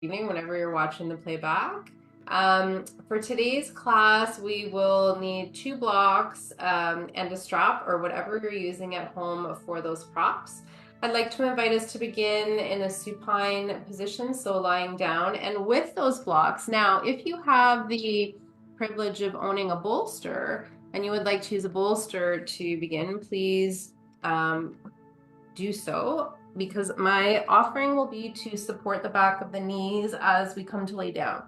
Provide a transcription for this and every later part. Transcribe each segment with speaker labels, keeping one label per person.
Speaker 1: evening whenever you're watching the playback. For today's class, we will need 2 blocks and a strap or whatever you're using at home for those props. I'd like to invite us to begin in a supine position, so lying down. And with those blocks, now, if you have the privilege of owning a bolster and you would like to use a bolster to begin, please do so, because my offering will be to support the back of the knees as we come to lay down.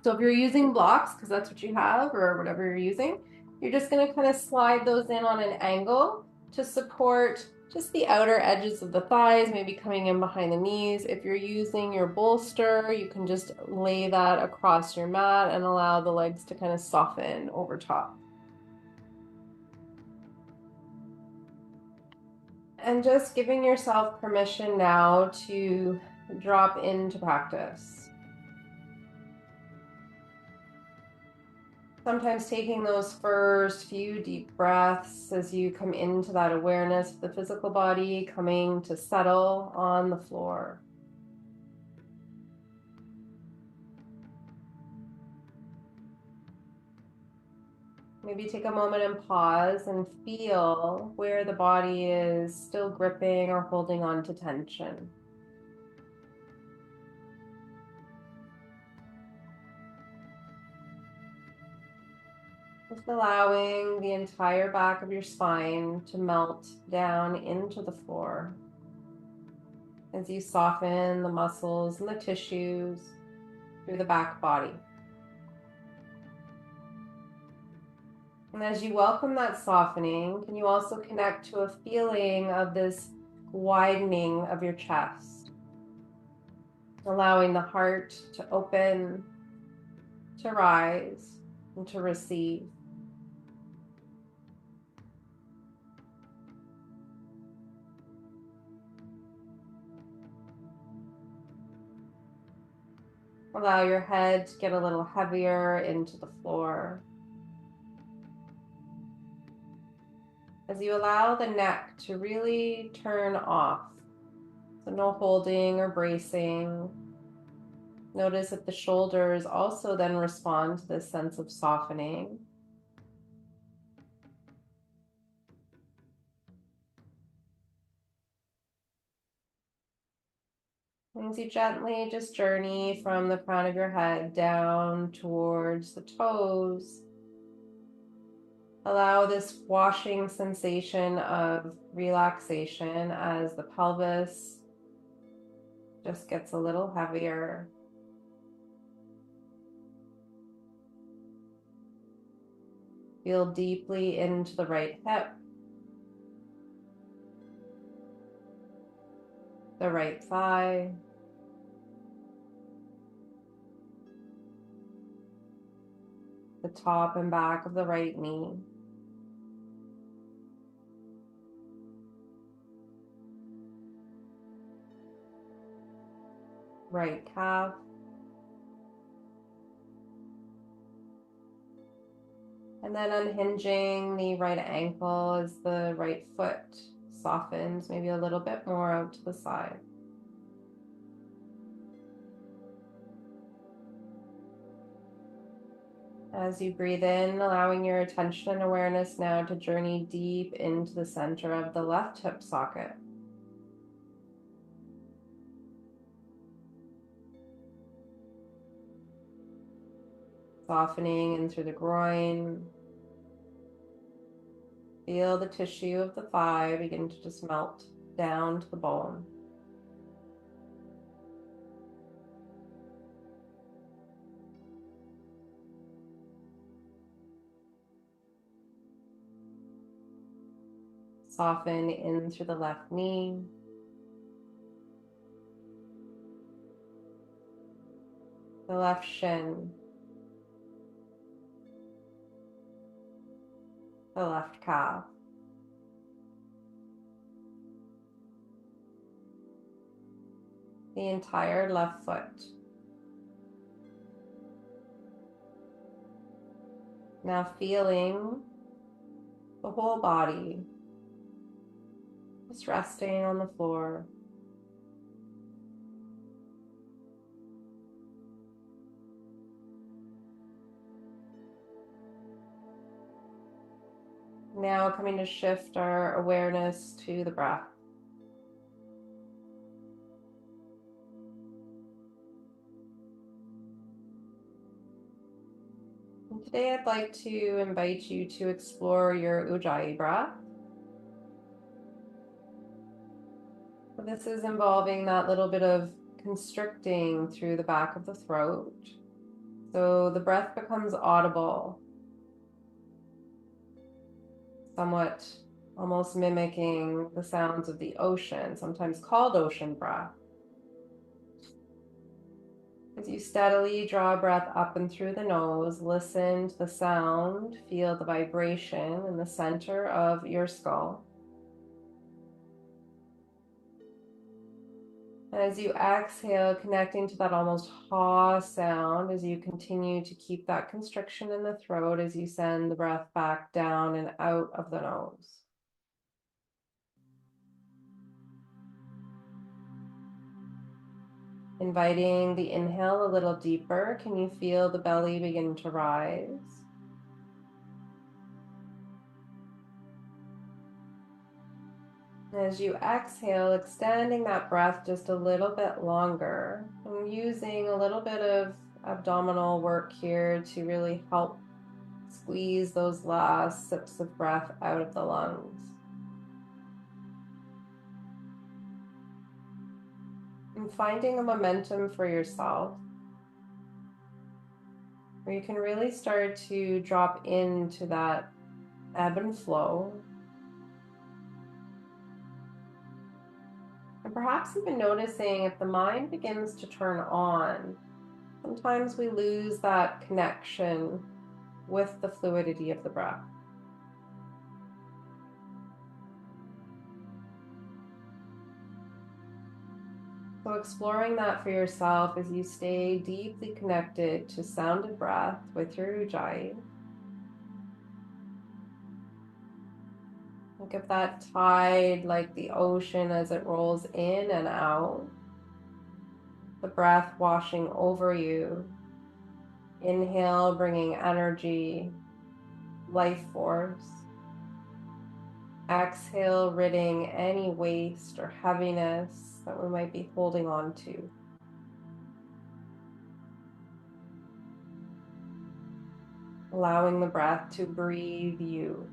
Speaker 1: So if you're using blocks, because that's what you have or whatever you're using, you're just going to kind of slide those in on an angle to support just the outer edges of the thighs, maybe coming in behind the knees. If you're using your bolster, you can just lay that across your mat and allow the legs to kind of soften over top. And just giving yourself permission now to drop into practice. Sometimes taking those first few deep breaths as you come into that awareness of the physical body coming to settle on the floor. Maybe take a moment and pause and feel where the body is still gripping or holding on to tension. Just allowing the entire back of your spine to melt down into the floor as you soften the muscles and the tissues through the back body. And as you welcome that softening, can you also connect to a feeling of this widening of your chest, allowing the heart to open, to rise, and to receive. Allow your head to get a little heavier into the floor. As you allow the neck to really turn off, so no holding or bracing. Notice that the shoulders also then respond to this sense of softening. And as you gently just journey from the crown of your head down towards the toes, allow this washing sensation of relaxation as the pelvis just gets a little heavier. Feel deeply into the right hip, the right thigh, the top and back of the right knee. Right calf, and then unhinging the right ankle as the right foot softens maybe a little bit more out to the side. As you breathe in, allowing your attention and awareness now to journey deep into the center of the left hip socket. Softening in through the groin. Feel the tissue of the thigh begin to just melt down to the bone. Soften in through the left knee. The left shin. The left calf. The entire left foot. Now feeling the whole body just resting on the floor. Now coming to shift our awareness to the breath. And today I'd like to invite you to explore your Ujjayi breath. This is involving that little bit of constricting through the back of the throat. So the breath becomes audible, somewhat almost mimicking the sounds of the ocean, sometimes called ocean breath. As you steadily draw breath up and through the nose, listen to the sound, feel the vibration in the center of your skull. As you exhale, connecting to that almost ha sound as you continue to keep that constriction in the throat as you send the breath back down and out of the nose. Inviting the inhale a little deeper. Can you feel the belly begin to rise? As you exhale, extending that breath just a little bit longer and using a little bit of abdominal work here to really help squeeze those last sips of breath out of the lungs. And finding a momentum for yourself where you can really start to drop into that ebb and flow. And perhaps even noticing if the mind begins to turn on. Sometimes we lose that connection with the fluidity of the breath. So exploring that for yourself as you stay deeply connected to sound and breath with your Ujjayi. Think of that tide like the ocean as it rolls in and out. The breath washing over you. Inhale, bringing energy, life force. Exhale, ridding any waste or heaviness that we might be holding on to. Allowing the breath to breathe you.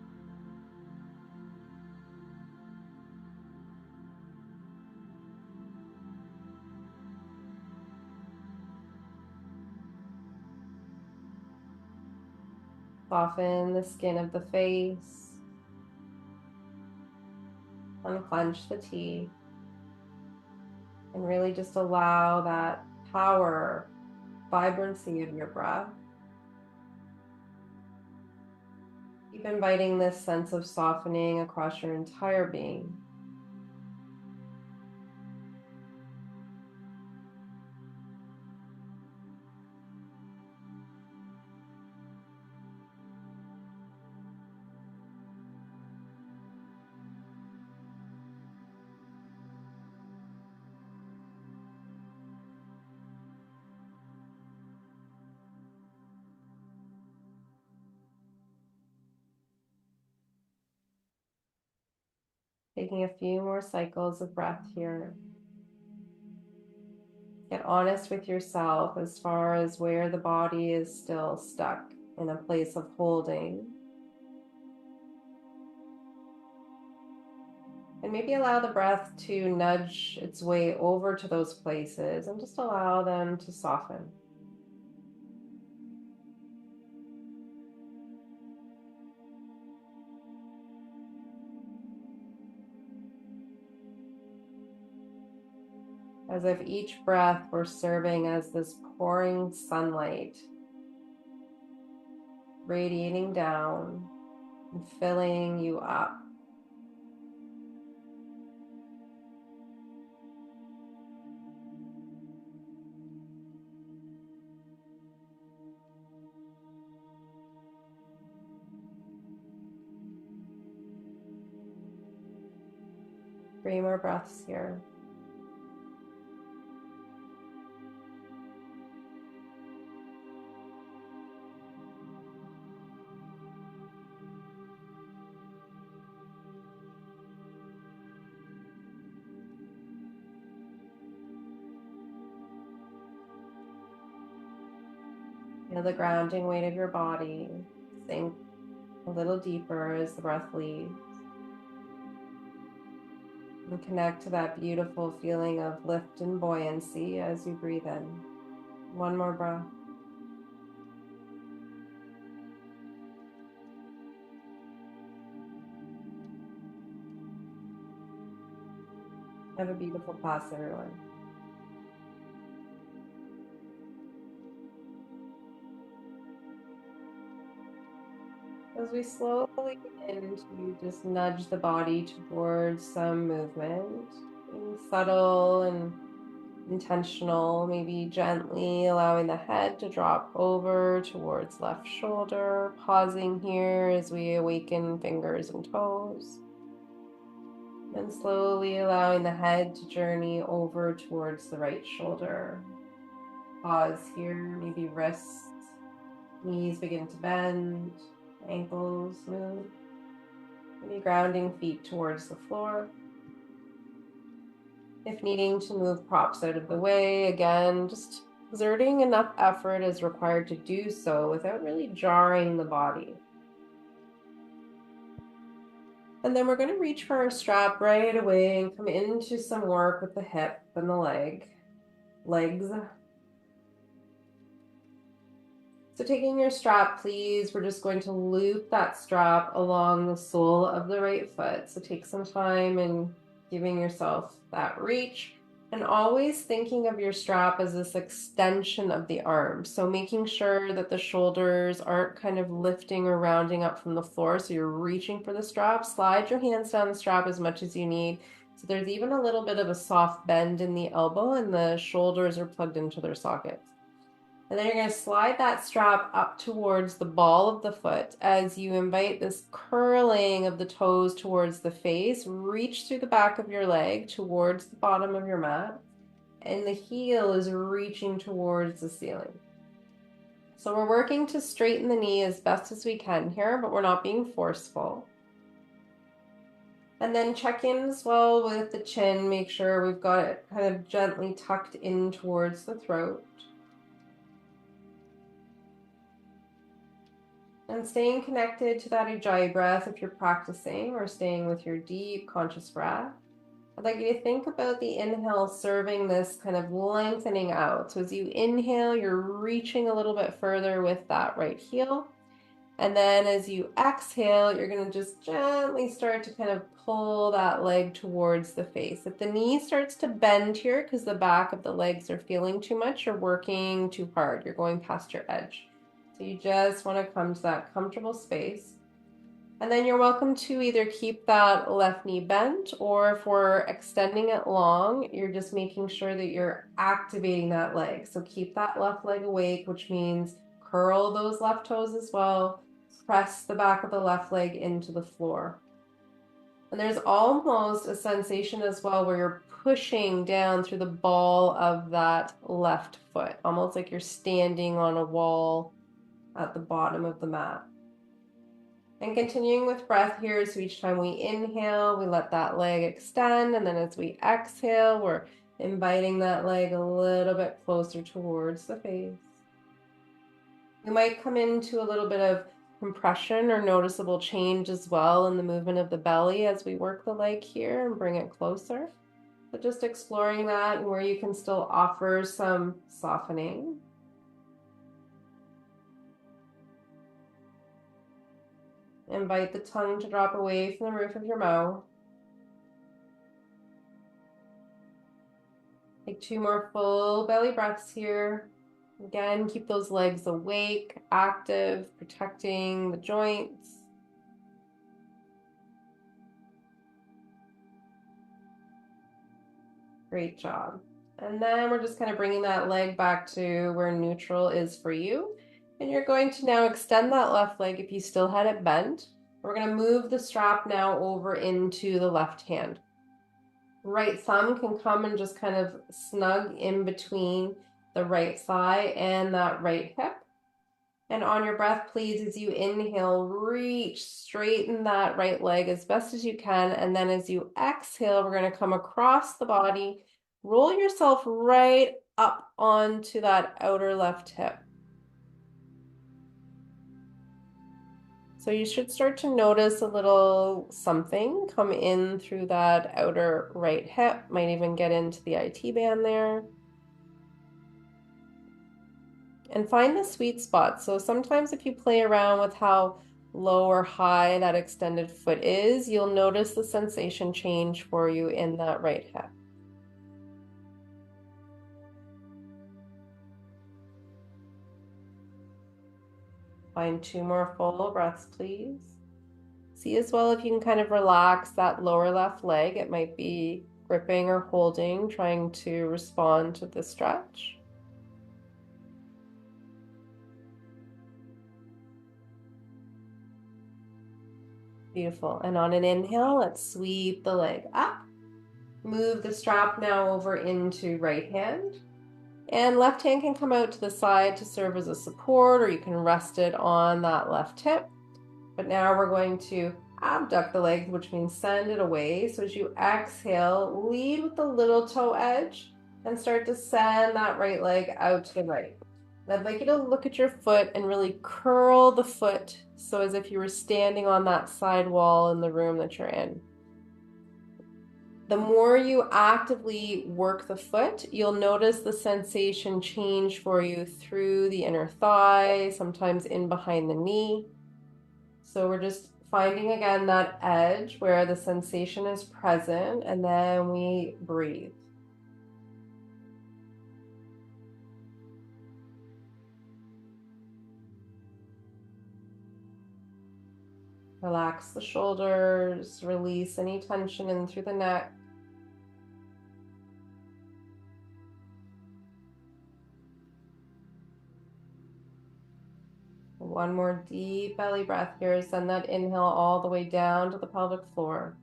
Speaker 1: Soften the skin of the face. Unclench the teeth. And really just allow that power, vibrancy of your breath. Keep inviting this sense of softening across your entire being. Taking a few more cycles of breath here. Get honest with yourself as far as where the body is still stuck in a place of holding. And maybe allow the breath to nudge its way over to those places and just allow them to soften. As if each breath were serving as this pouring sunlight, radiating down and filling you up. Three more breaths here. Feel the grounding weight of your body sink a little deeper as the breath leaves. And connect to that beautiful feeling of lift and buoyancy as you breathe in. One more breath. Have a beautiful class, everyone. As we slowly begin to just nudge the body towards some movement, being subtle and intentional, maybe gently allowing the head to drop over towards left shoulder, pausing here as we awaken fingers and toes, and slowly allowing the head to journey over towards the right shoulder. Pause here, maybe wrists, knees begin to bend, ankles move, maybe grounding feet towards the floor. If needing to move props out of the way, again, just exerting enough effort as required to do so without really jarring the body. And then we're going to reach for our strap right away and come into some work with the hip and the legs. So taking your strap, please, we're just going to loop that strap along the sole of the right foot. So take some time and giving yourself that reach, and always thinking of your strap as this extension of the arm. So making sure that the shoulders aren't kind of lifting or rounding up from the floor. So you're reaching for the strap. Slide your hands down the strap as much as you need. So there's even a little bit of a soft bend in the elbow and the shoulders are plugged into their sockets. And then you're going to slide that strap up towards the ball of the foot as you invite this curling of the toes towards the face. Reach through the back of your leg towards the bottom of your mat. And the heel is reaching towards the ceiling. So we're working to straighten the knee as best as we can here, but we're not being forceful. And then check in as well with the chin. Make sure we've got it kind of gently tucked in towards the throat. And staying connected to that Ujjayi breath if you're practicing, or staying with your deep conscious breath. I'd like you to think about the inhale serving this kind of lengthening out. So as you inhale, you're reaching a little bit further with that right heel. And then as you exhale, you're going to just gently start to kind of pull that leg towards the face. If the knee starts to bend here because the back of the legs are feeling too much, you're working too hard. You're going past your edge. So you just want to come to that comfortable space. And then you're welcome to either keep that left knee bent, or if we're extending it long, you're just making sure that you're activating that leg. So keep that left leg awake, which means curl those left toes as well. Press the back of the left leg into the floor. And there's almost a sensation as well where you're pushing down through the ball of that left foot, almost like you're standing on a wall at the bottom of the mat. And continuing with breath here, so each time we inhale, we let that leg extend, and then as we exhale, we're inviting that leg a little bit closer towards the face. We might come into a little bit of compression or noticeable change as well in the movement of the belly as we work the leg here and bring it closer. So just exploring that and where you can still offer some softening. Invite the tongue to drop away from the roof of your mouth. Take 2 more full belly breaths here. Again, keep those legs awake, active, protecting the joints. Great job. And then we're just kind of bringing that leg back to where neutral is for you. And you're going to now extend that left leg if you still had it bent. We're going to move the strap now over into the left hand. Right thumb can come and just kind of snug in between the right thigh and that right hip. And on your breath, please, as you inhale, reach, straighten that right leg as best as you can. And then as you exhale, we're going to come across the body, roll yourself right up onto that outer left hip. So you should start to notice a little something come in through that outer right hip, might even get into the IT band there. And find the sweet spot. So sometimes if you play around with how low or high that extended foot is, you'll notice the sensation change for you in that right hip. Find 2 more full breaths, please. See as well if you can kind of relax that lower left leg. It might be gripping or holding, trying to respond to the stretch. Beautiful. And on an inhale, let's sweep the leg up. Move the strap now over into right hand. And left hand can come out to the side to serve as a support, or you can rest it on that left hip. But now we're going to abduct the leg, which means send it away. So as you exhale, lead with the little toe edge and start to send that right leg out to the right. I'd like you to look at your foot and really curl the foot, so as if you were standing on that side wall in the room that you're in. The more you actively work the foot, you'll notice the sensation change for you through the inner thigh, sometimes in behind the knee. So we're just finding again that edge where the sensation is present, and then we breathe. Relax the shoulders, release any tension in through the neck. One more deep belly breath here. Send that inhale all the way down to the pelvic floor.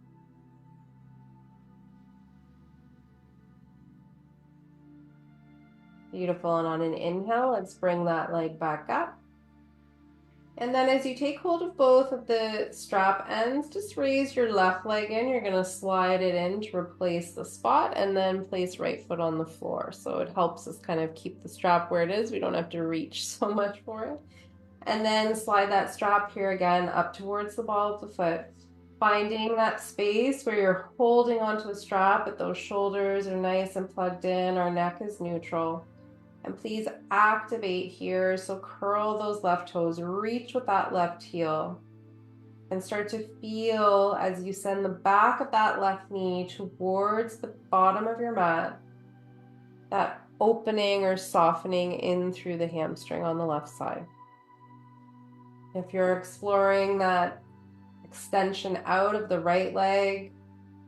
Speaker 1: Beautiful. And on an inhale, let's bring that leg back up. And then as you take hold of both of the strap ends, just raise your left leg in. You're going to slide it in to replace the spot, and then place right foot on the floor. So it helps us kind of keep the strap where it is. We don't have to reach so much for it. And then slide that strap here again up towards the ball of the foot, finding that space where you're holding onto the strap, but those shoulders are nice and plugged in, our neck is neutral. And please activate here. So curl those left toes, reach with that left heel, and start to feel as you send the back of that left knee towards the bottom of your mat, that opening or softening in through the hamstring on the left side. If you're exploring that extension out of the right leg,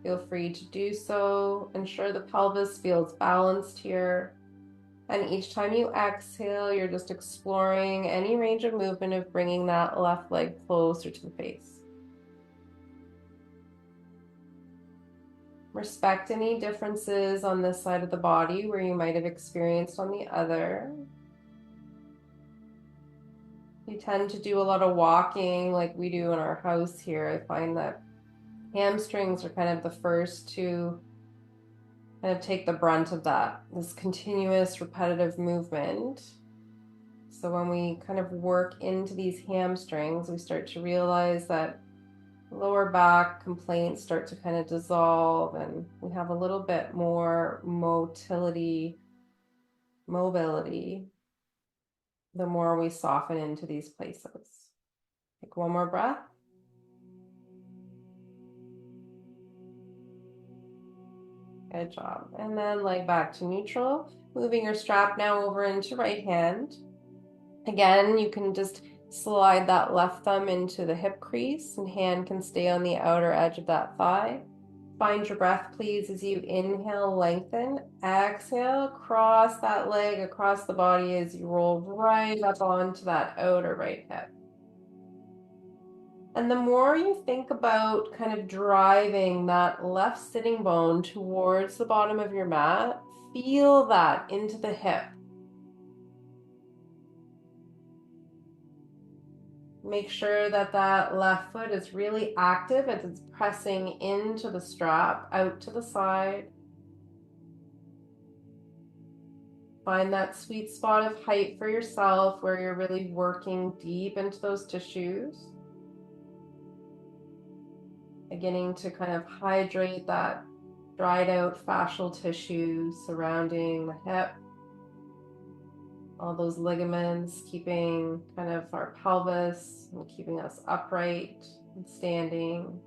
Speaker 1: feel free to do so. Ensure the pelvis feels balanced here. And each time you exhale, you're just exploring any range of movement of bringing that left leg closer to the face. Respect any differences on this side of the body where you might have experienced on the other. You tend to do a lot of walking like we do in our house here. I find that hamstrings are kind of the first to kind of take the brunt of that, this continuous repetitive movement. So when we kind of work into these hamstrings, we start to realize that lower back complaints start to kind of dissolve, and we have a little bit more mobility the more we soften into these places. Take one more breath. Good job. And then leg back to neutral. Moving your strap now over into right hand. Again, you can just slide that left thumb into the hip crease, and hand can stay on the outer edge of that thigh. Find your breath, please, as you inhale, lengthen. Exhale, cross that leg across the body as you roll right up onto that outer right hip. And the more you think about kind of driving that left sitting bone towards the bottom of your mat, feel that into the hip. Make sure that that left foot is really active as it's pressing into the strap, out to the side. Find that sweet spot of height for yourself where you're really working deep into those tissues. beginning to kind of hydrate that dried out fascial tissue surrounding the hip, all those ligaments, keeping kind of our pelvis and keeping us upright and standing.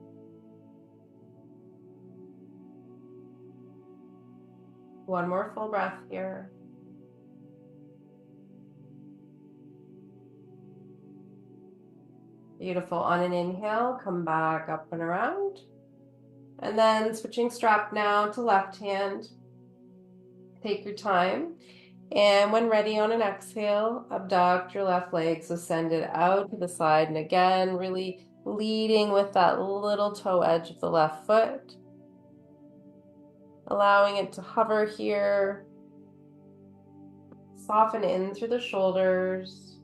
Speaker 1: One more full breath here. Beautiful. On an inhale, come back up and around. And then switching strap now to left hand. Take your time. And when ready on an exhale, abduct your left leg, so send it out to the side. And again, really leading with that little toe edge of the left foot. Allowing it to hover here. Soften in through the shoulders.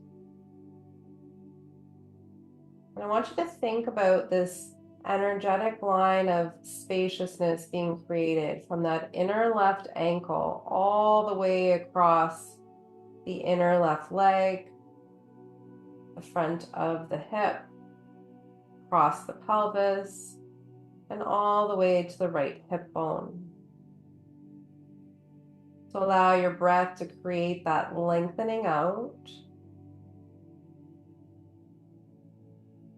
Speaker 1: And I want you to think about this energetic line of spaciousness being created from that inner left ankle all the way across the inner left leg, the front of the hip, across the pelvis, and all the way to the right hip bone. So allow your breath to create that lengthening out,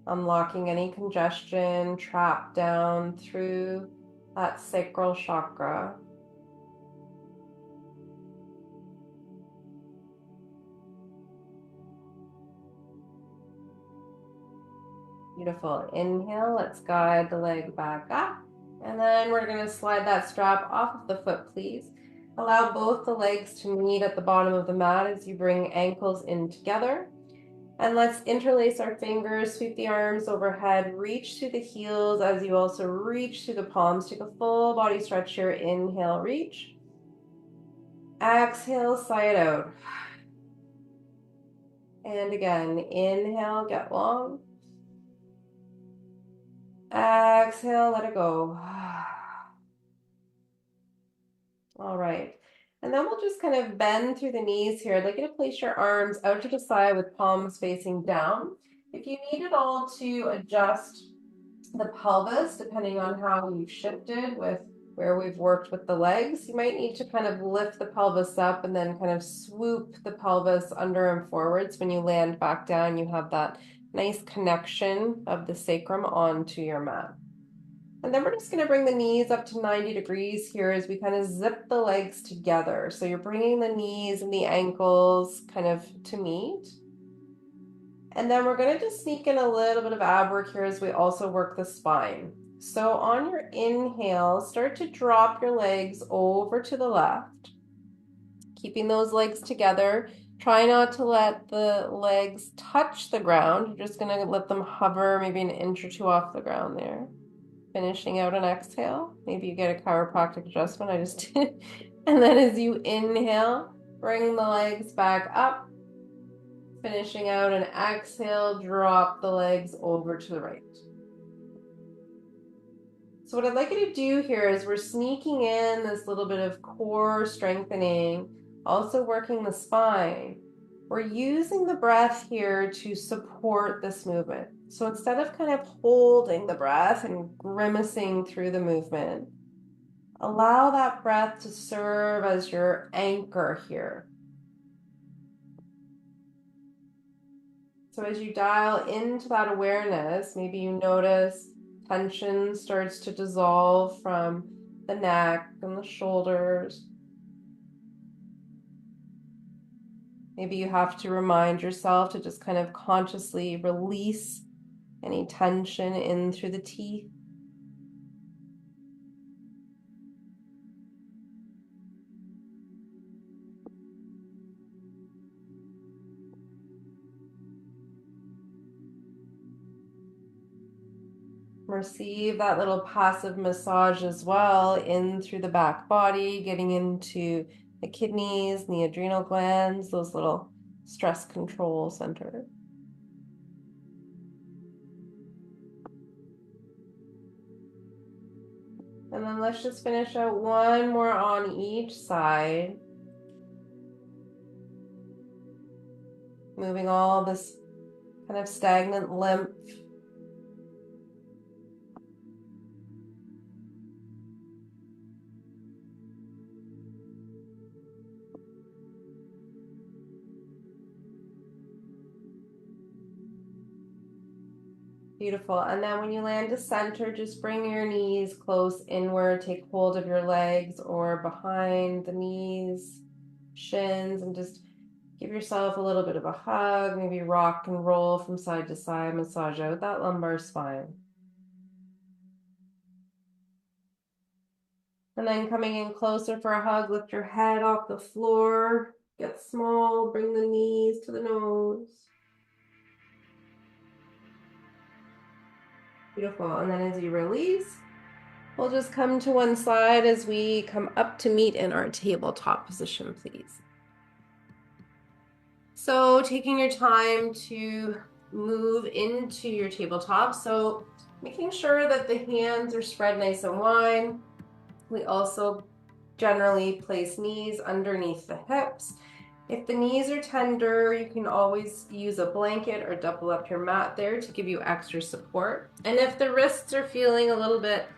Speaker 1: unlocking any congestion trapped down through that sacral chakra. Beautiful. Inhale, let's guide the leg back up. And then we're going to slide that strap off of the foot, please. Allow both the legs to meet at the bottom of the mat as you bring ankles in together. And let's interlace our fingers, sweep the arms overhead, reach through the heels as you also reach through the palms. Take a full body stretch here. Inhale, reach. Exhale, sigh it out. And again, inhale, get long. Exhale, let it go. All right. And then we'll just kind of bend through the knees here. I'd like you to place your arms out to the side with palms facing down. If you need it all to adjust the pelvis, depending on how you've shifted with where we've worked with the legs, you might need to kind of lift the pelvis up and then kind of swoop the pelvis under and forwards. When you land back down, you have that nice connection of the sacrum onto your mat. And then we're just going to bring the knees up to 90 degrees here as we kind of zip the legs together. So you're bringing the knees and the ankles kind of to meet. And then we're going to just sneak in a little bit of ab work here as we also work the spine. So on your inhale, start to drop your legs over to the left, keeping those legs together. Try not to let the legs touch the ground. You're just going to let them hover maybe an inch or two off the ground there. Finishing out an exhale. Maybe you get a chiropractic adjustment. I just did. And then as you inhale, bring the legs back up. Finishing out an exhale, drop the legs over to the right. So what I'd like you to do here is we're sneaking in this little bit of core strengthening, also working the spine. We're using the breath here to support this movement. So instead of kind of holding the breath and grimacing through the movement, allow that breath to serve as your anchor here. So as you dial into that awareness, maybe you notice tension starts to dissolve from the neck and the shoulders. Maybe you have to remind yourself to just kind of consciously release any tension in through the teeth. Receive that little passive massage as well in through the back body, getting into the kidneys and the adrenal glands, those little stress control centers. And then let's just finish out one more on each side. Moving all this kind of stagnant lymph Beautiful. And then when you land to center, just bring your knees close inward, take hold of your legs or behind the knees, shins, and just give yourself a little bit of a hug, maybe rock and roll from side to side, massage out that lumbar spine. And then coming in closer for a hug, lift your head off the floor, get small, bring the knees to the nose. Beautiful. And then as you release, we'll just come to one side as we come up to meet in our tabletop position, please. So taking your time to move into your tabletop. So making sure that the hands are spread nice and wide. We also generally place knees underneath the hips. If the knees are tender, you can always use a blanket or double up your mat there to give you extra support. And if the wrists are feeling a little bit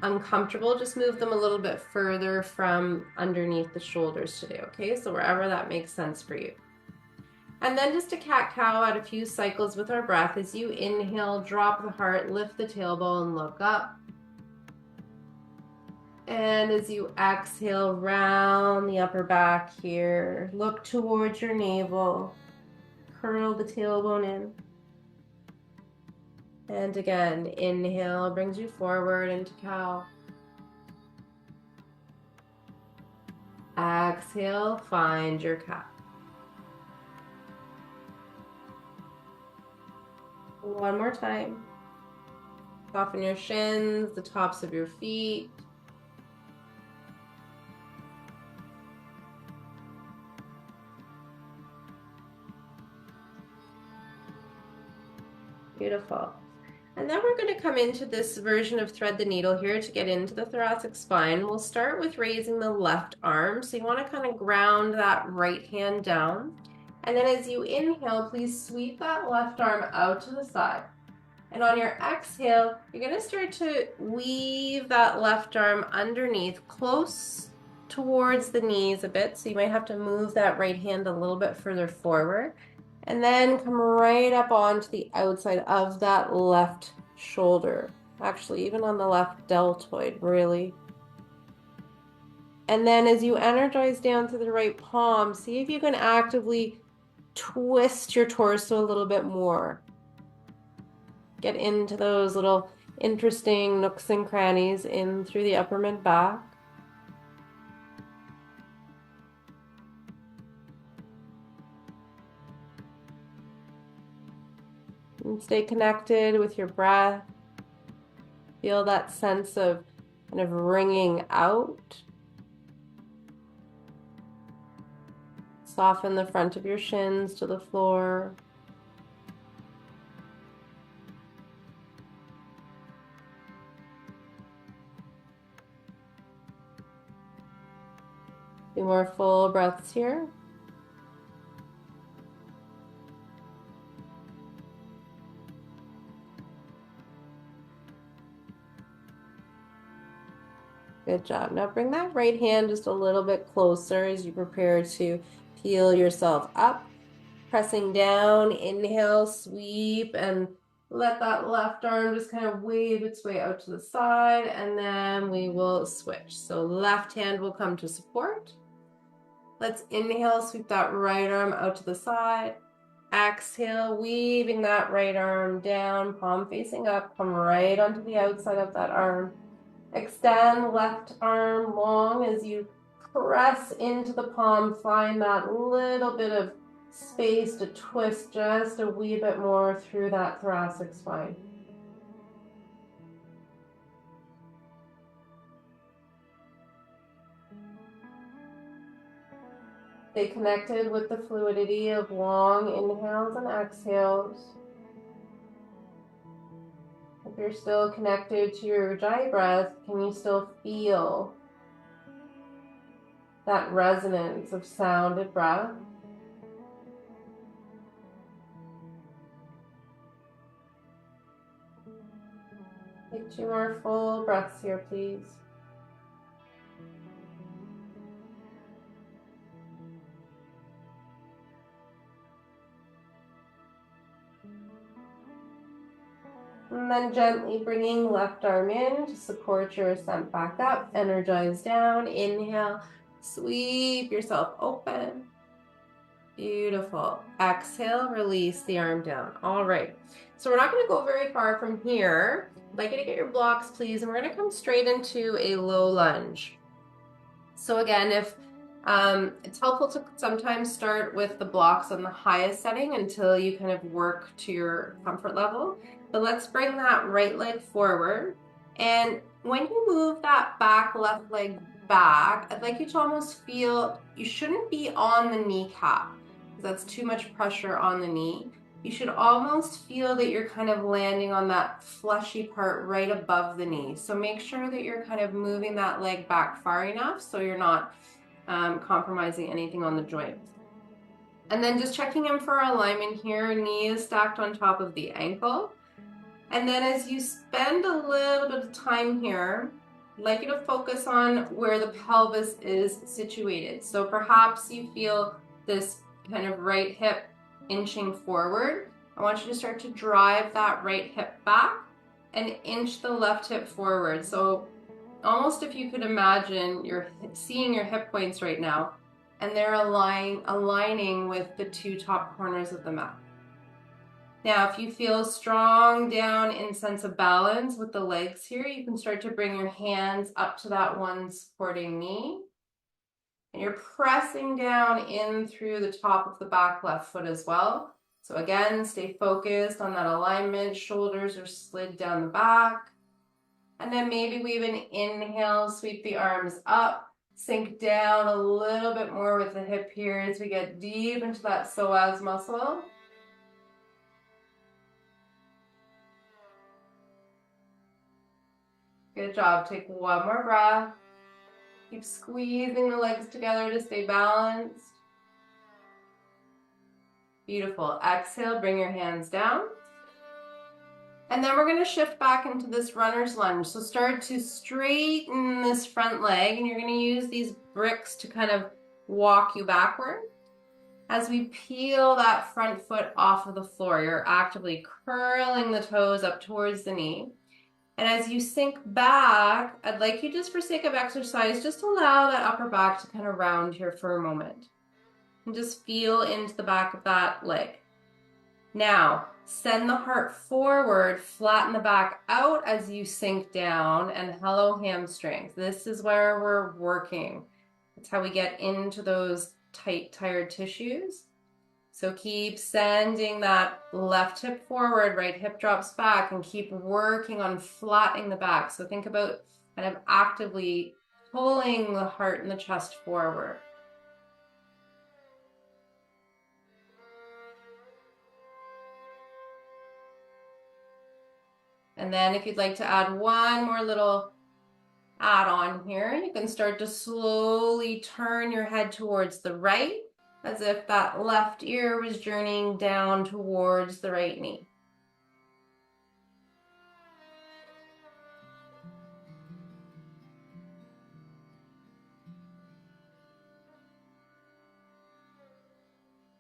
Speaker 1: uncomfortable, just move them a little bit further from underneath the shoulders today, okay? So wherever that makes sense for you. And then just a cat-cow at a few cycles with our breath. As you inhale, drop the heart, lift the tailbone, look up. And as you exhale, round the upper back here. Look towards your navel. Curl the tailbone in. And again, inhale brings you forward into cow. Exhale, find your cat. One more time. Soften your shins, the tops of your feet. Beautiful. And then we're going to come into this version of thread the needle here to get into the thoracic spine. We'll start with raising the left arm. So you want to kind of ground that right hand down. And then as you inhale, please sweep that left arm out to the side. And on your exhale, you're going to start to weave that left arm underneath, close towards the knees a bit. So you might have to move that right hand a little bit further forward. And then come right up onto the outside of that left shoulder. Actually, even on the left deltoid, really. And then as you energize down to the right palm, see if you can actively twist your torso a little bit more. Get into those little interesting nooks and crannies in through the upper mid back. And stay connected with your breath. Feel that sense of kind of wringing out. Soften the front of your shins to the floor. Two more full breaths here. Good job. Now bring that right hand just a little bit closer as you prepare to peel yourself up. Pressing down, inhale, sweep, and let that left arm just kind of wave its way out to the side, and then we will switch. So left hand will come to support. Let's inhale, sweep that right arm out to the side. Exhale, weaving that right arm down, palm facing up, come right onto the outside of that arm. Extend left arm long as you press into the palm. Find that little bit of space to twist just a wee bit more through that thoracic spine. Stay connected with the fluidity of long inhales and exhales. If you're still connected to your Ujjayi breath, can you still feel that resonance of sounded breath? Take two more full breaths here, please. And then gently bringing left arm in to support your ascent back up. Energize down. Inhale. Sweep yourself open. Beautiful. Exhale, release the arm down. All right. So we're not going to go very far from here. I'd like you to get your blocks, please. And we're going to come straight into a low lunge. So again, if it's helpful to sometimes start with the blocks on the highest setting until you kind of work to your comfort level. But let's bring that right leg forward. And when you move that back left leg back, I'd like you to almost feel, you shouldn't be on the kneecap because that's too much pressure on the knee. You should almost feel that you're kind of landing on that fleshy part right above the knee. So make sure that you're kind of moving that leg back far enough so you're not compromising anything on the joint. And then just checking in for our alignment here, knee is stacked on top of the ankle. And then as you spend a little bit of time here, I'd like you to focus on where the pelvis is situated. So perhaps you feel this kind of right hip inching forward. I want you to start to drive that right hip back and inch the left hip forward. So almost if you could imagine you're seeing your hip points right now and they're aligning with the two top corners of the mat. Now, if you feel strong down in sense of balance with the legs here, you can start to bring your hands up to that one supporting knee. And you're pressing down in through the top of the back left foot as well. So again, stay focused on that alignment. Shoulders are slid down the back. And then maybe we even inhale, sweep the arms up, sink down a little bit more with the hip here as we get deep into that psoas muscle. Good job. Take one more breath. Keep squeezing the legs together to stay balanced. Beautiful. Exhale, bring your hands down. And then we're going to shift back into this runner's lunge. So start to straighten this front leg, and you're going to use these bricks to kind of walk you backward. As we peel that front foot off of the floor, you're actively curling the toes up towards the knee. And as you sink back, I'd like you, just for sake of exercise, just allow that upper back to kind of round here for a moment. And just feel into the back of that leg. Now, send the heart forward, flatten the back out as you sink down, and hello hamstrings. This is where we're working. It's how we get into those tight, tired tissues. So keep sending that left hip forward, right hip drops back, and keep working on flattening the back. So think about kind of actively pulling the heart and the chest forward. And then if you'd like to add one more little add on here, you can start to slowly turn your head towards the right, as if that left ear was journeying down towards the right knee.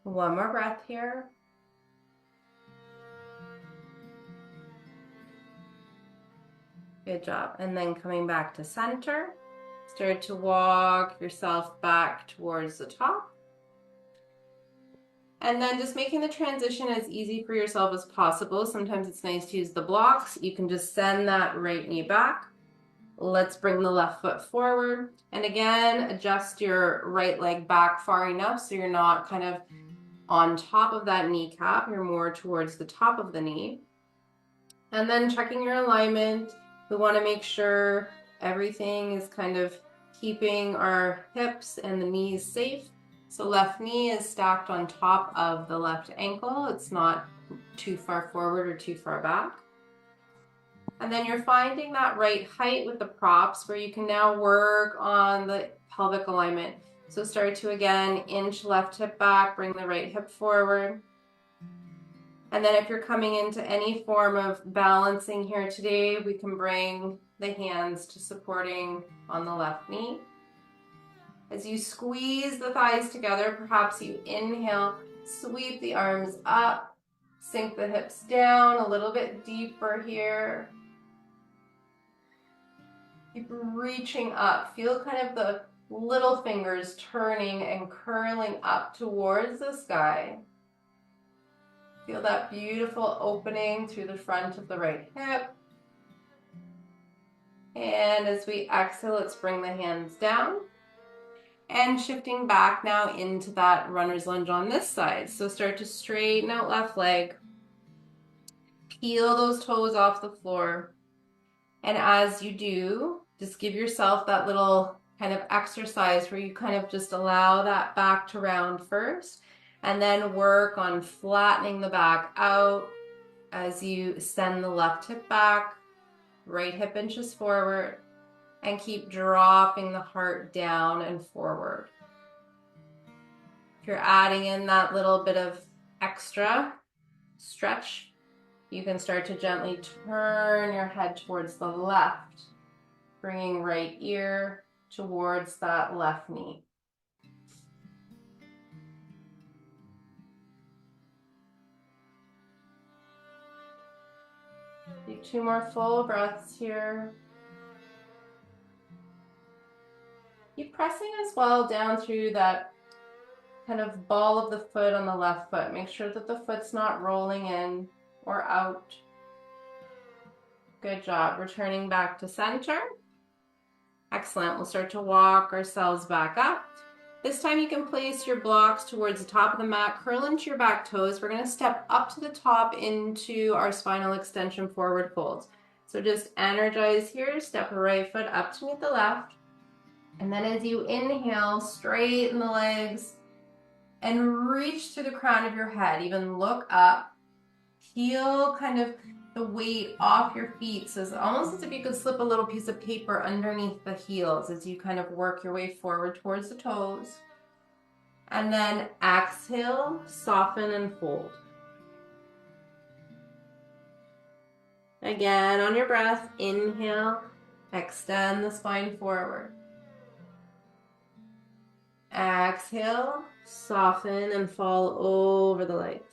Speaker 1: One more breath here. Good job. And then coming back to center, start to walk yourself back towards the top. And then just making the transition as easy for yourself as possible. Sometimes it's nice to use the blocks. You can just send that right knee back. Let's bring the left foot forward. And again, adjust your right leg back far enough so you're not kind of on top of that kneecap. You're more towards the top of the knee. And then checking your alignment. We want to make sure everything is kind of keeping our hips and the knees safe. So left knee is stacked on top of the left ankle. It's not too far forward or too far back. And then you're finding that right height with the props where you can now work on the pelvic alignment. So start to again inch left hip back, bring the right hip forward. And then if you're coming into any form of balancing here today, we can bring the hands to supporting on the left knee. As you squeeze the thighs together, perhaps you inhale, sweep the arms up, Sink the hips down a little bit deeper here. Keep reaching up. Feel kind of the little fingers turning and curling up towards the sky. Feel that beautiful opening through the front of the right hip. And as we exhale, let's bring the hands down. And shifting back now into that runner's lunge on this side. So start to straighten out left leg. Peel those toes off the floor. And as you do, just give yourself that little kind of exercise where you kind of just allow that back to round first, and then work on flattening the back out as you send the left hip back, right hip inches forward, and keep dropping the heart down and forward. If you're adding in that little bit of extra stretch, you can start to gently turn your head towards the left, bringing right ear towards that left knee. Take 2 more full breaths here. Keep pressing as well down through that kind of ball of the foot on the left foot. Make sure that the foot's not rolling in or out. Good job. Returning back to center. Excellent. We'll start to walk ourselves back up. This time you can place your blocks towards the top of the mat, curl into your back toes. We're going to step up to the top into our spinal extension forward folds. So just energize here, step the right foot up to meet the left. And then as you inhale, straighten the legs and reach to the crown of your head. Even look up. Feel kind of the weight off your feet. So it's almost as if you could slip a little piece of paper underneath the heels as you kind of work your way forward towards the toes. And then exhale, soften and fold. Again, on your breath, inhale, extend the spine forward. Exhale, soften and fall over the legs.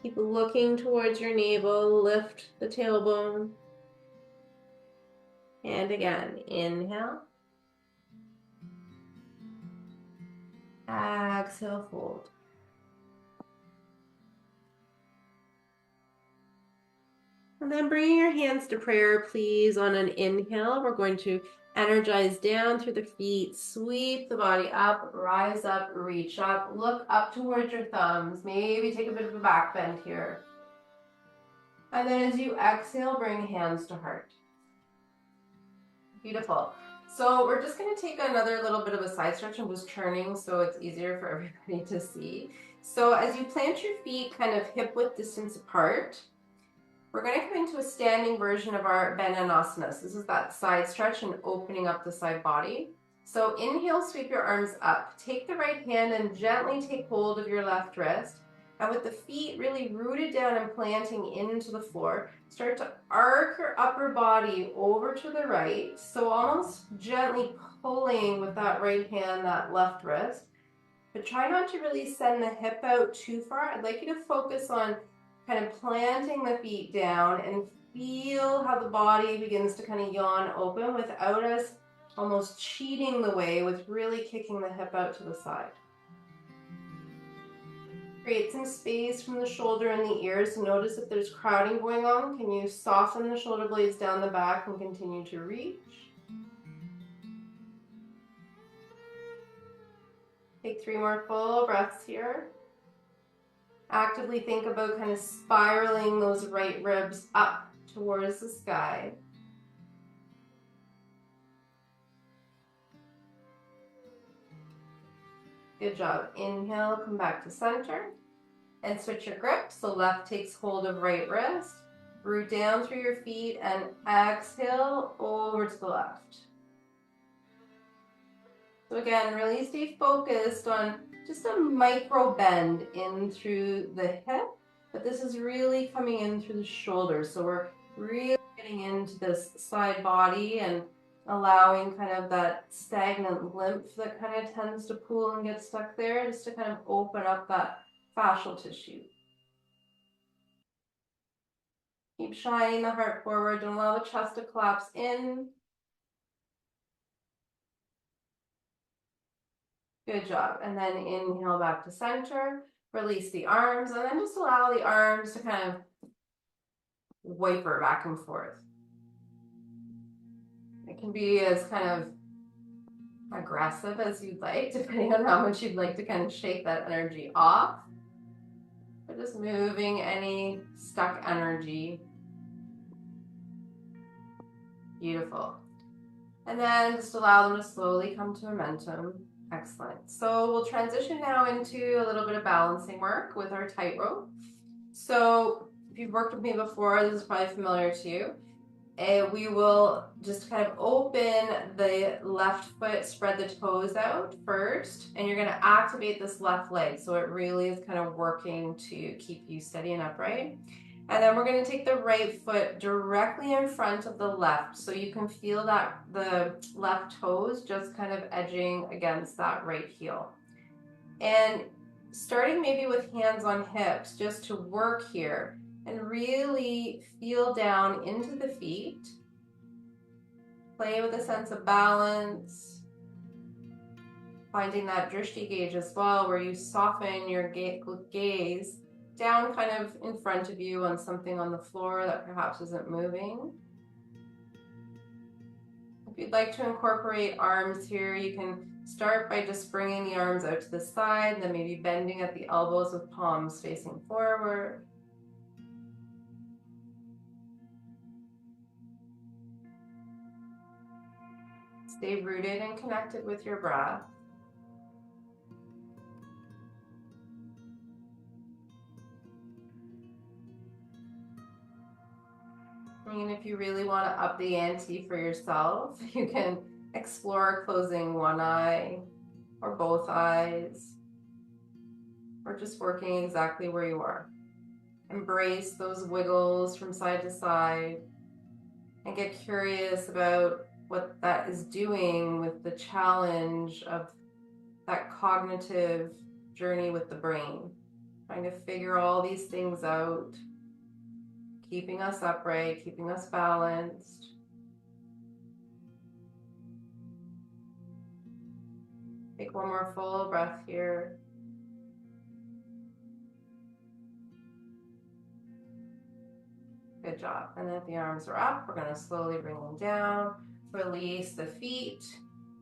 Speaker 1: Keep looking towards your navel, lift the tailbone. And again, inhale. Exhale, fold. And then bringing your hands to prayer, please, on an inhale. We're going to energize down through the feet, sweep the body up, rise up, reach up, look up towards your thumbs. Maybe take a bit of a back bend here. And then as you exhale, bring hands to heart. Beautiful. So we're just going to take another little bit of a side stretch. I'm just turning so it's easier for everybody to see. So as you plant your feet kind of hip width distance apart, we're going to come into a standing version of our Bandhanasana. So this is that side stretch and opening up the side body. So inhale, sweep your arms up. Take the right hand and gently take hold of your left wrist. And with the feet really rooted down and planting into the floor, start to arc your upper body over to the right. So almost gently pulling with that right hand, that left wrist. But try not to really send the hip out too far. I'd like you to focus on kind of planting the feet down and feel how the body begins to kind of yawn open without us almost cheating the way with really kicking the hip out to the side. Create some space from the shoulder and the ears. So notice if there's crowding going on. Can you soften the shoulder blades down the back and continue to reach? Take 3 more full breaths here. Actively think about kind of spiraling those right ribs up towards the sky. Good job. Inhale, come back to center and switch your grip. So left takes hold of right wrist, root down through your feet and exhale over to the left. So again, really stay focused on just a micro bend in through the hip, but this is really coming in through the shoulder. So we're really getting into this side body and allowing kind of that stagnant lymph that kind of tends to pool and get stuck there, just to kind of open up that fascial tissue. Keep shining the heart forward. Don't allow the chest to collapse in. Good job. And then inhale back to center. Release the arms, and then just allow the arms to kind of waver back and forth. It can be as kind of aggressive as you'd like, depending on how much you'd like to kind of shake that energy off. But just moving any stuck energy. Beautiful. And then just allow them to slowly come to momentum. Excellent. So we'll transition now into a little bit of balancing work with our tightrope. So if you've worked with me before, this is probably familiar to you. We will just kind of open the left foot, spread the toes out first, and you're going to activate this left leg. So it really is kind of working to keep you steady and upright. And then we're going to take the right foot directly in front of the left. So you can feel that the left toes just kind of edging against that right heel. And starting maybe with hands on hips, just to work here and really feel down into the feet. Play with a sense of balance. Finding that drishti gauge as well, where you soften your gaze down kind of in front of you on something on the floor that perhaps isn't moving. If you'd like to incorporate arms here, you can start by just bringing the arms out to the side, and then maybe bending at the elbows with palms facing forward. Stay rooted and connected with your breath. And if you really want to up the ante for yourself, you can explore closing one eye or both eyes, or just working exactly where you are. Embrace those wiggles from side to side and get curious about what that is doing with the challenge of that cognitive journey with the brain. Trying to figure all these things out, keeping us upright, keeping us balanced. Take one more full breath here. Good job. And then if the arms are up, we're going to slowly bring them down. Release the feet.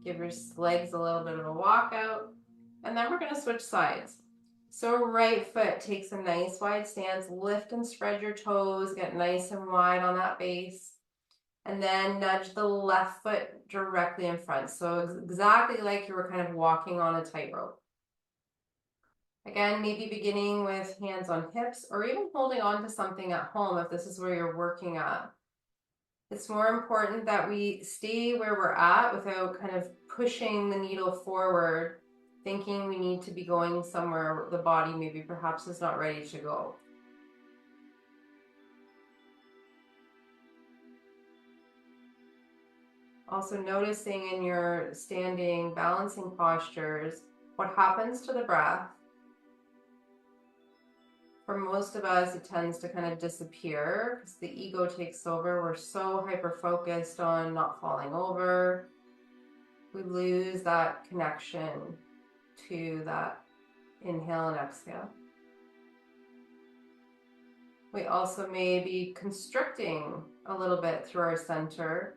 Speaker 1: Give your legs a little bit of a walk out. And then we're going to switch sides. So right foot takes a nice wide stance. Lift and spread your toes. Get nice and wide on that base. And then nudge the left foot directly in front. So exactly like you were kind of walking on a tightrope. Again, maybe beginning with hands on hips, or even holding on to something at home if this is where you're working at. It's more important that we stay where we're at without kind of pushing the needle forward, thinking we need to be going somewhere the body maybe perhaps is not ready to go. Also noticing in your standing balancing postures, what happens to the breath. For most of us, it tends to kind of disappear because the ego takes over. We're so hyper-focused on not falling over. We lose that connection to that inhale and exhale. We also may be constricting a little bit through our center,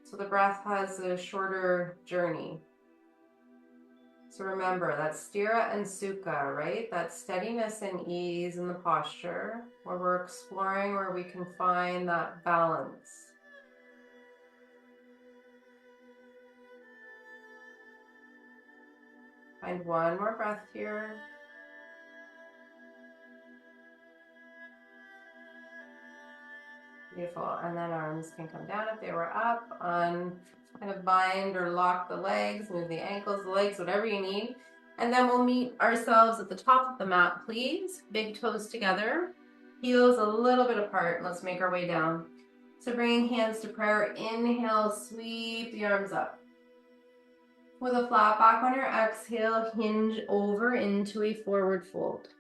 Speaker 1: so the breath has a shorter journey. So remember, that's stira and sukha, right? That steadiness and ease in the posture, where we're exploring where we can find that balance. Find one more breath here. Beautiful. And then arms can come down if they were up. Kind of bind or lock the legs, move the ankles, the legs, whatever you need. And then we'll meet ourselves at the top of the mat, please. Big toes together, heels a little bit apart. Let's make our way down. So bringing hands to prayer, inhale, sweep the arms up. With a flat back on your exhale, hinge over into a forward fold.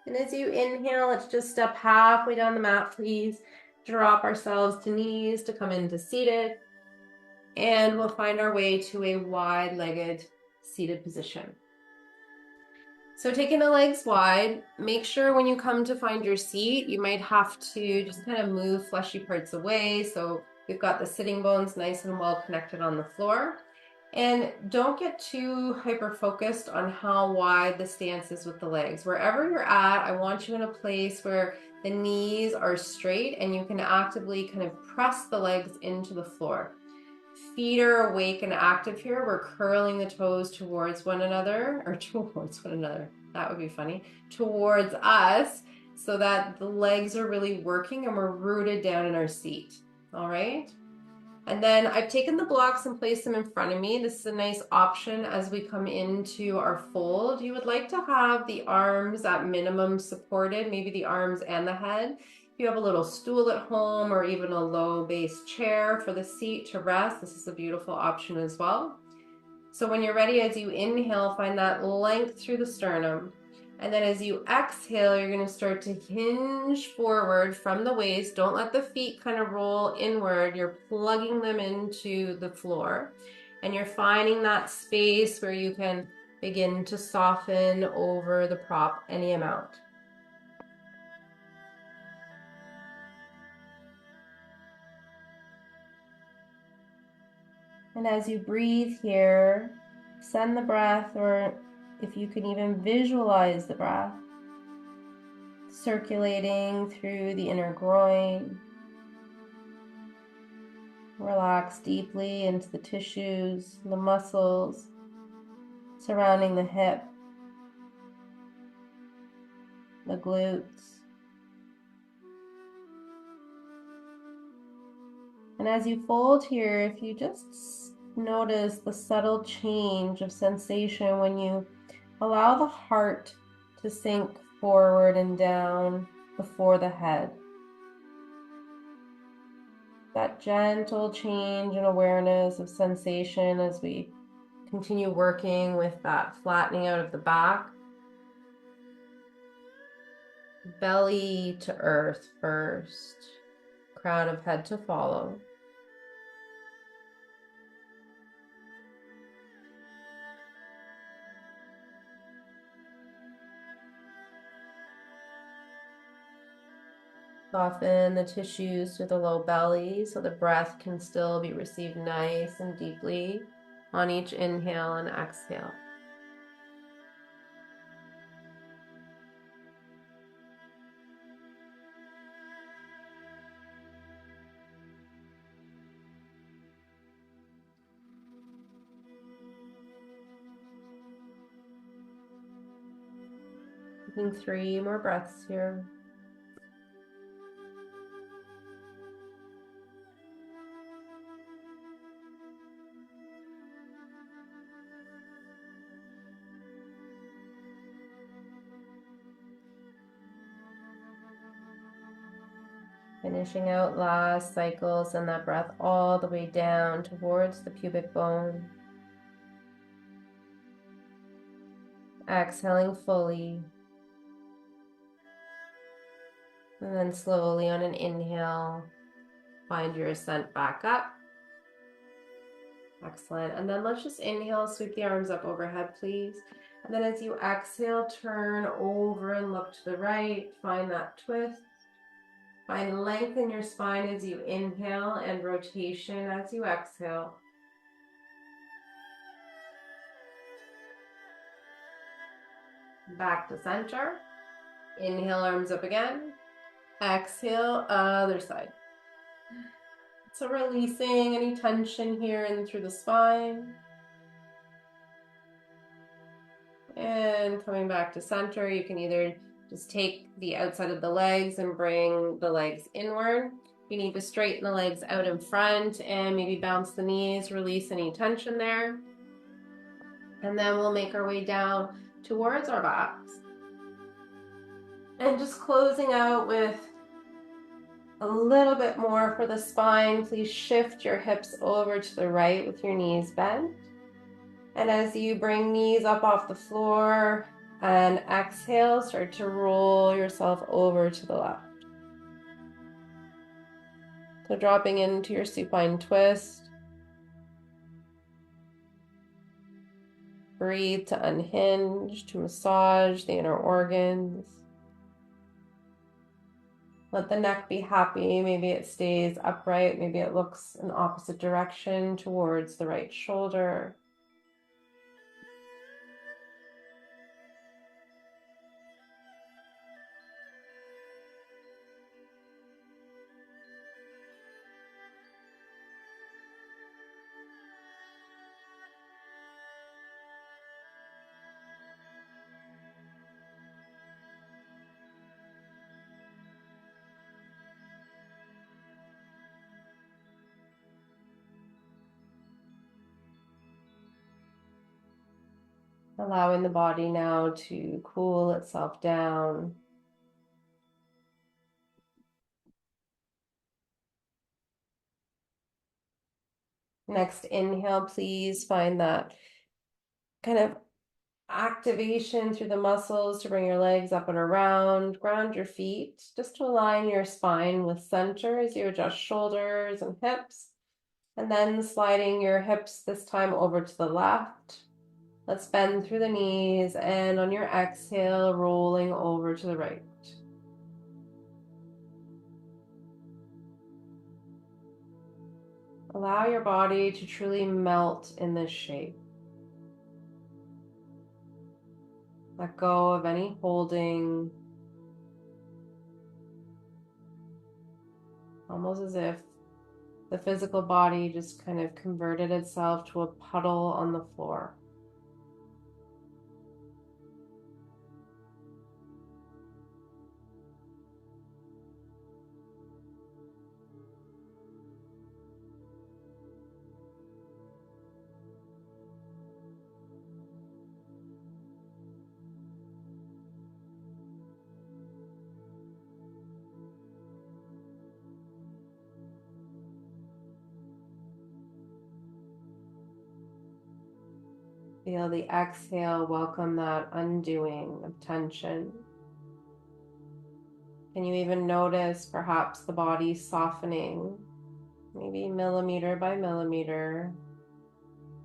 Speaker 1: And as you inhale, let's just step halfway down the mat, please. Drop ourselves to knees to come into seated. And we'll find our way to a wide-legged seated position. So taking the legs wide, make sure when you come to find your seat, you might have to just kind of move fleshy parts away. So we've got the sitting bones nice and well connected on the floor. And don't get too hyper-focused on how wide the stance is with the legs. Wherever you're at, I want you in a place where the knees are straight and you can actively kind of press the legs into the floor. Feet are awake and active here. We're curling the toes towards one another, or towards one another. That would be funny. Towards us, so that the legs are really working and we're rooted down in our seat. All right? And then I've taken the blocks and placed them in front of me. This is a nice option as we come into our fold. You would like to have the arms at minimum supported, maybe the arms and the head. If you have a little stool at home or even a low base chair for the seat to rest, this is a beautiful option as well. So when you're ready, as you inhale, find that length through the sternum. And then as you exhale, you're going to start to hinge forward from the waist. Don't let the feet kind of roll inward. You're plugging them into the floor. And you're finding that space where you can begin to soften over the prop any amount. And as you breathe here, send the breath, or if you can even visualize the breath, circulating through the inner groin. Relax deeply into the tissues, the muscles surrounding the hip, the glutes. And as you fold here, if you just notice the subtle change of sensation when you allow the heart to sink forward and down before the head. That gentle change in awareness of sensation as we continue working with that flattening out of the back. Belly to earth first, crown of head to follow. Soften the tissues through the low belly so the breath can still be received nice and deeply on each inhale and exhale. Taking 3 more breaths here. Finishing out last cycle, send that breath all the way down towards the pubic bone. Exhaling fully. And then slowly on an inhale, find your ascent back up. Excellent. And then let's just inhale, sweep the arms up overhead, please. And then as you exhale, turn over and look to the right. Find that twist. Find length in your spine as you inhale and rotation as you exhale. Back to center. Inhale, arms up again. Exhale, other side. So releasing any tension here and through the spine. And coming back to center, you can either just take the outside of the legs and bring the legs inward. You need to straighten the legs out in front and maybe bounce the knees, release any tension there. And then we'll make our way down towards our backs. And just closing out with a little bit more for the spine. Please shift your hips over to the right with your knees bent. And as you bring knees up off the floor, And exhale, start to roll yourself over to the left. So dropping into your supine twist. Breathe to unhinge, to massage the inner organs. Let the neck be happy. Maybe it stays upright. Maybe it looks in opposite direction towards the right shoulder. Allowing the body now to cool itself down. Next inhale, please find that kind of activation through the muscles to bring your legs up and around. Ground your feet just to align your spine with center as you adjust shoulders and hips. And then sliding your hips this time over to the left. Let's bend through the knees, and on your exhale, rolling over to the right. Allow your body to truly melt in this shape. Let go of any holding, almost as if the physical body just kind of converted itself to a puddle on the floor. Feel the exhale, welcome that undoing of tension. Can you even notice perhaps the body softening, maybe millimeter by millimeter,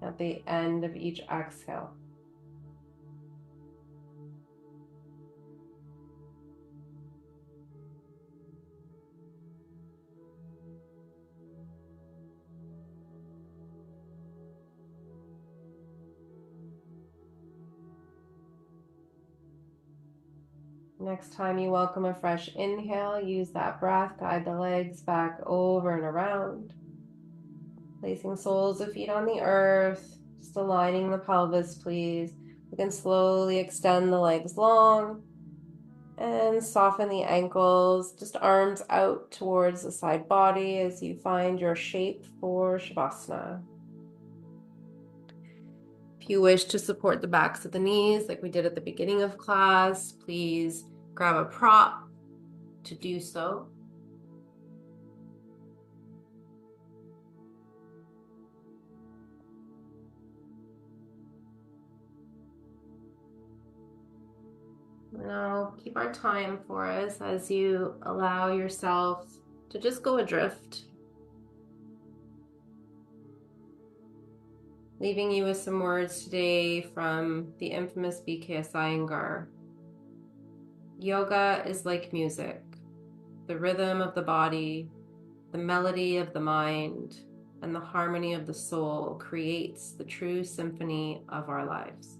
Speaker 1: at the end of each exhale? Next time you welcome a fresh inhale, use that breath, guide the legs back over and around. Placing soles of feet on the earth, just aligning the pelvis, please. You can slowly extend the legs long and soften the ankles, just arms out towards the side body as you find your shape for Shavasana. If you wish to support the backs of the knees like we did at the beginning of class, please grab a prop to do so. Now keep our time for us as you allow yourself to just go adrift, leaving you with some words today from the infamous B.K.S. Iyengar. Yoga is like music, the rhythm of the body, the melody of the mind, and the harmony of the soul creates the true symphony of our lives.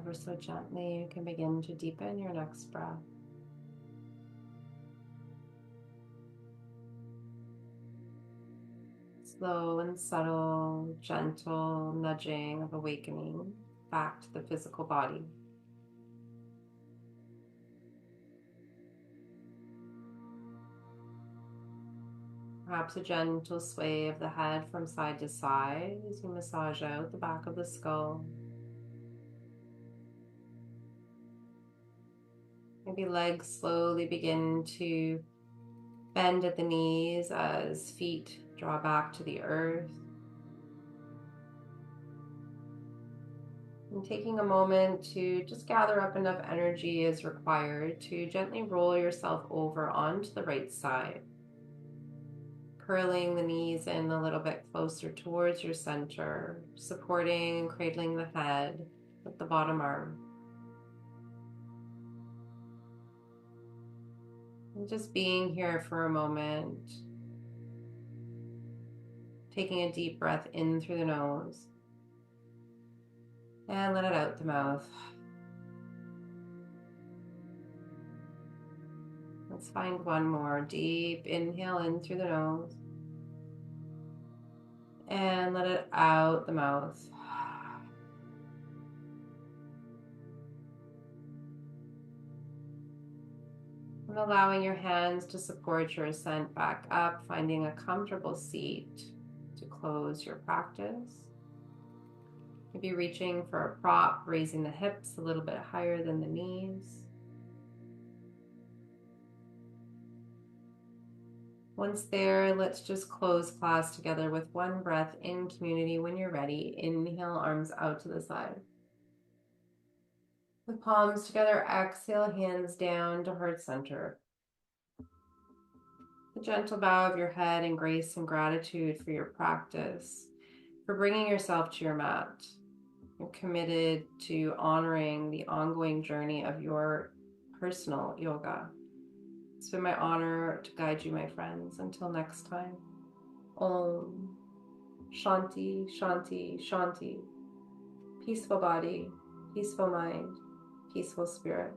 Speaker 1: Ever so gently, you can begin to deepen your next breath. Slow and subtle, gentle nudging of awakening back to the physical body. Perhaps a gentle sway of the head from side to side as you massage out the back of the skull. Maybe legs slowly begin to bend at the knees as feet draw back to the earth. And taking a moment to just gather up enough energy as required to gently roll yourself over onto the right side, curling the knees in a little bit closer towards your center, supporting and cradling the head with the bottom arm. And just being here for a moment, taking a deep breath in through the nose and let it out the mouth. Let's find one more deep inhale in through the nose and let it out the mouth. And allowing your hands to support your ascent back up, finding a comfortable seat to close your practice. Maybe reaching for a prop, raising the hips a little bit higher than the knees. Once there, let's just close class together with one breath in community. When you're ready, inhale, arms out to the side. With palms together, exhale, hands down to heart center. A gentle bow of your head in grace and gratitude for your practice, for bringing yourself to your mat. You're committed to honoring the ongoing journey of your personal yoga. It's been my honor to guide you, my friends. Until next time. Om. Shanti, Shanti, Shanti. Peaceful body, peaceful mind, peaceful spirit.